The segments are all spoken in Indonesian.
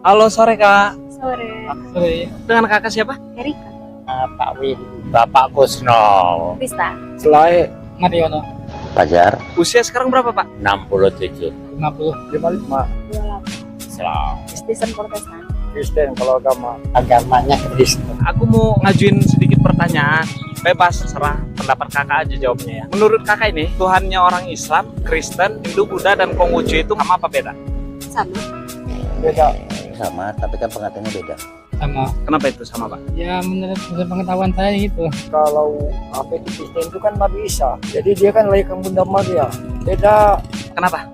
Halo, sore Kak. Sore. Sore. Dengan kakak siapa? Erika. Pak Win, Bapak Kusno, Krista. Selain Mariono. Fajar, Usia sekarang berapa Pak? 67, 55. 28. Islam, Kristen Protestan. Kristen kalau agamanya Kristen. Aku mau ngajuin sedikit pertanyaan. Bebas, serah pendapat kakak aja jawabnya ya. Menurut kakak ini, Tuhannya orang Islam, Kristen, Hindu, Buddha, dan Konghucu itu sama apa beda? Sama. Beda. Sama, tapi kan pengertiannya beda. Sama. Kenapa itu sama Pak? Ya menurut pengetahuan saya itu. Kalau apa di Kristen itu kan Nabi Isa, jadi dia kan lahirkan Bunda Maria. Beda. Kenapa?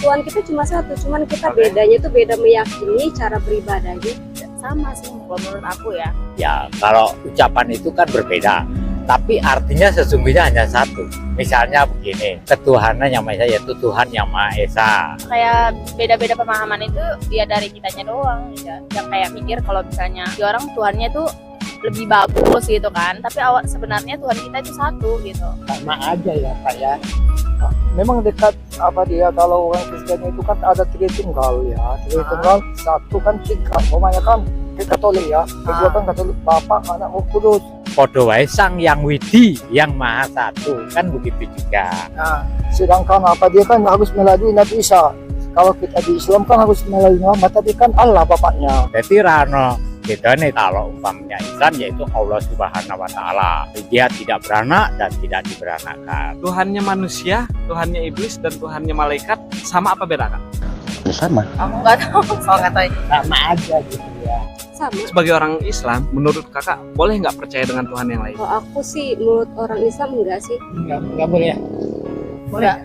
Tuhan kita cuma satu, cuman kita bedanya itu beda meyakini cara beribadahnya. Sama sih kalau menurut aku ya. Ya, kalau ucapan itu kan berbeda, tapi artinya sesungguhnya hanya satu. Misalnya begini, ketuhanan yang Maha Esa yaitu Tuhan yang Maha Esa. Kayak beda-beda pemahaman itu ya dari kitanya doang ya. Yang kayak mikir kalau misalnya di orang Tuhannya tuh lebih bagus gitu kan, tapi awal sebenarnya Tuhan kita itu satu gitu. Sama aja ya Pak ya. Memang dekat apa dia kalau orang Kristen itu kan ada Tritunggal ya. Tritunggal satu kan tiga. Pokoknya kan kita Katolik ya. Kedua kan Katolik Bapa, Anak, Roh Kudus. Podo wae Sang Yang Widi yang Maha Satu, kan begitu juga. Nah, sedangkan apa dia kan harus melalui Nabi Isa. Kalau kita di Islam kan harus melalui Muhammad, tapi kan Allah bapaknya. Jadi Rano, kita nih kalau umpamanya Islam yaitu Allah Subhanahu Wa Taala. Dia tidak beranak dan tidak diberanakan. Tuhannya manusia, Tuhannya iblis, dan Tuhannya malaikat sama apa beda Kak? Sama. Aku nggak tahu. Sama aja gitu ya. Sama. Sebagai orang Islam, menurut kakak boleh nggak percaya dengan Tuhan yang lain? Kalau aku sih menurut orang Islam enggak sih. Nggak boleh ya. Nggak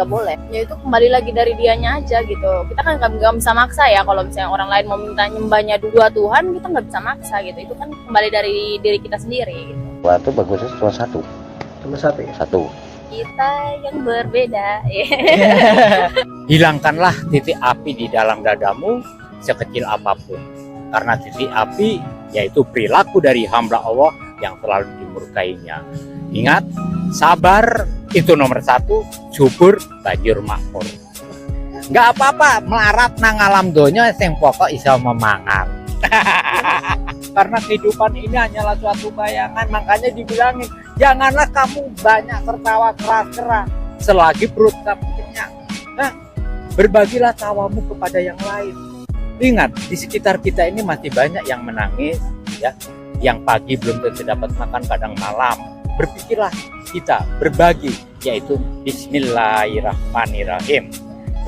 boleh. Ya itu kembali lagi dari dianya aja gitu. Kita kan nggak bisa maksa ya. Kalau misalnya orang lain mau minta nyembahnya dua Tuhan, kita nggak bisa maksa gitu. Itu kan kembali dari diri kita sendiri gitu. Waktu bagusnya cuma satu. Cuma satu ya. Satu. Kita yang berbeda. Hilangkanlah titik api di dalam dadamu sekecil apapun. Karena titik api yaitu perilaku dari hamba Allah yang selalu dimurkainya. Ingat, sabar itu nomor satu, subur banjur makmur. Nggak apa-apa melarat nang alam donya sing pokok iso memangan. Karena kehidupan ini hanyalah suatu bayangan, makanya dibilangin janganlah kamu banyak tertawa keras-keras selagi perut kamu kenyang. Nah, berbagilah tawamu kepada yang lain. Ingat, di sekitar kita ini masih banyak yang menangis, ya, yang pagi belum tentu dapat makan, kadang malam. Berpikirlah kita berbagi, yaitu Bismillahirrahmanirrahim.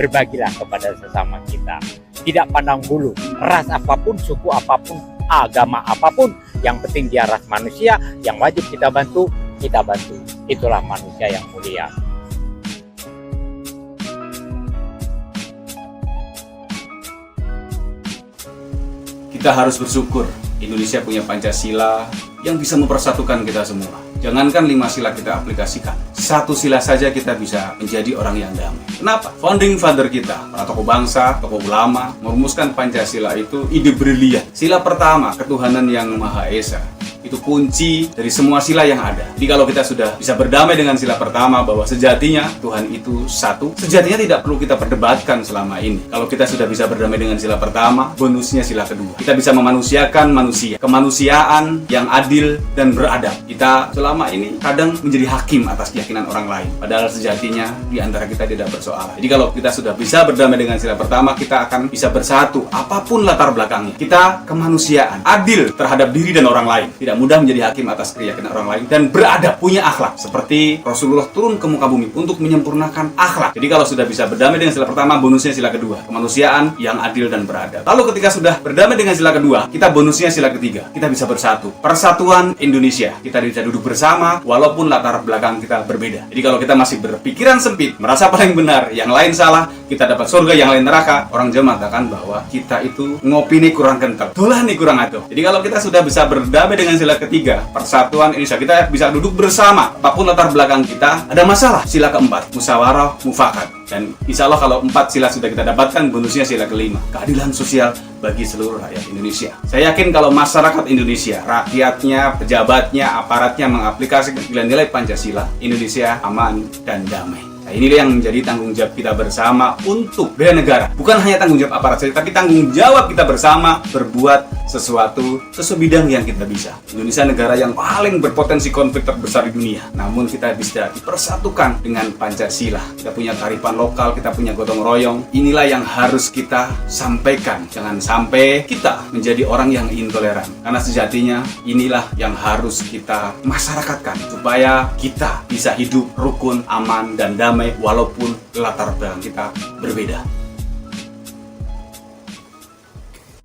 Berbagilah kepada sesama kita. Tidak pandang bulu, ras apapun, suku apapun, agama apapun, yang penting dia ras manusia, yang wajib kita bantu, kita bantu. Itulah manusia yang mulia. Kita harus bersyukur Indonesia punya Pancasila yang bisa mempersatukan kita semua. Jangankan 5 sila kita aplikasikan, 1 sila saja kita bisa menjadi orang yang damai. Kenapa? Founding father kita, para tokoh bangsa, tokoh ulama, merumuskan Pancasila itu ide brilian. Sila pertama, ketuhanan yang Maha Esa. Itu kunci dari semua sila yang ada. Jadi kalau kita sudah bisa berdamai dengan sila pertama bahwa sejatinya Tuhan itu satu, sejatinya tidak perlu kita perdebatkan selama ini. Kalau kita sudah bisa berdamai dengan sila pertama, bonusnya sila kedua. Kita bisa memanusiakan manusia, kemanusiaan yang adil dan beradab. Kita selama ini kadang menjadi hakim atas keyakinan orang lain, padahal sejatinya di antara kita tidak bersoal. Jadi kalau kita sudah bisa berdamai dengan sila pertama, kita akan bisa bersatu apapun latar belakangnya. Kita kemanusiaan, adil terhadap diri dan orang lain, tidak mudah menjadi hakim atas keyakinan orang lain, dan beradab, punya akhlak seperti Rasulullah turun ke muka bumi untuk menyempurnakan akhlak. Jadi kalau sudah bisa berdamai dengan sila pertama, bonusnya sila kedua, kemanusiaan yang adil dan beradab. Lalu ketika sudah berdamai dengan sila kedua, kita bonusnya sila ketiga, kita bisa bersatu, persatuan Indonesia. Kita bisa duduk bersama walaupun latar belakang kita berbeda. Jadi kalau kita masih berpikiran sempit, merasa paling benar, yang lain salah, kita dapat surga, yang lain neraka, orang Jawa mengatakan bahwa kita itu ngopi nih kurang kental, dolah nih kurang atuh. Jadi kalau kita sudah bisa berdamai dengan sila ketiga, persatuan Indonesia, kita bisa duduk bersama apapun latar belakang kita. Ada masalah, sila keempat, musyawarah mufakat. Dan insya Allah kalau 4 sila sudah kita dapatkan, bonusnya sila kelima, keadilan sosial bagi seluruh rakyat Indonesia. Saya yakin kalau masyarakat Indonesia, rakyatnya, pejabatnya, aparatnya mengaplikasikan nilai-nilai Pancasila, Indonesia aman dan damai. Nah, inilah yang menjadi tanggung jawab kita bersama untuk bela negara. Bukan hanya tanggung jawab aparat saja, tapi tanggung jawab kita bersama berbuat sesuatu sesuai bidang yang kita bisa. Indonesia negara yang paling berpotensi konflik terbesar di dunia. Namun kita bisa dipersatukan dengan Pancasila. Kita punya kearifan lokal, kita punya gotong royong. Inilah yang harus kita sampaikan. Jangan sampai kita menjadi orang yang intoleran. Karena sejatinya inilah yang harus kita masyarakatkan supaya kita bisa hidup rukun, aman, dan damai walaupun latar belakang kita berbeda.